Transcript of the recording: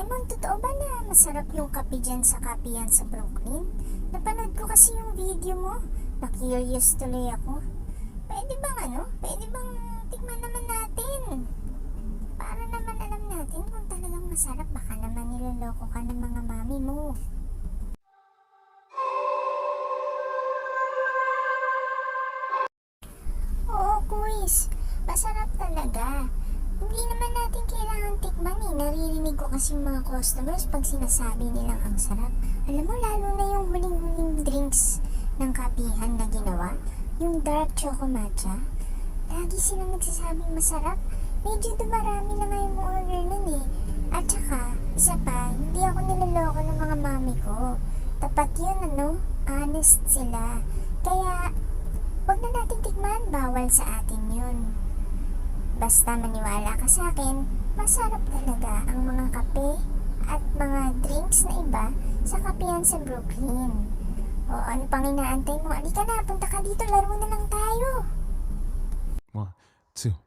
Lemon, totoo ba na masarap yung kape dyan sa kapihan sa Brooklyn? Napanood ko kasi yung video mo. Na-curious tuloy ako. Pwede bang Pwede bang tikman naman natin? Para naman alam natin kung talagang masarap. Baka naman niloloko ka ng mga mami mo. Oo, quiz. Masarap talaga. Hindi naman natin kailangan tikman eh. Naririnig ko kasi mga customers pag sinasabi nilang ang sarap. Alam mo, lalo na yung huling-huling drinks ng kapihan na ginawa. Yung dark choco matcha. Lagi silang nagsasabing masarap. Medyo dumarami na nga yung order nun eh. At saka, isa pa, hindi ako niloloko ng mga mami ko. Tapat yun, honest sila. Kaya, wag na natin tikman, bawal sa atin yun. Basta maniwala ka sa akin, masarap talaga ang mga kape at mga drinks na iba sa kapihan sa Brooklyn. O ano pang inaantay mo? Alika na, punta ka dito, laro na lang tayo. 1, 2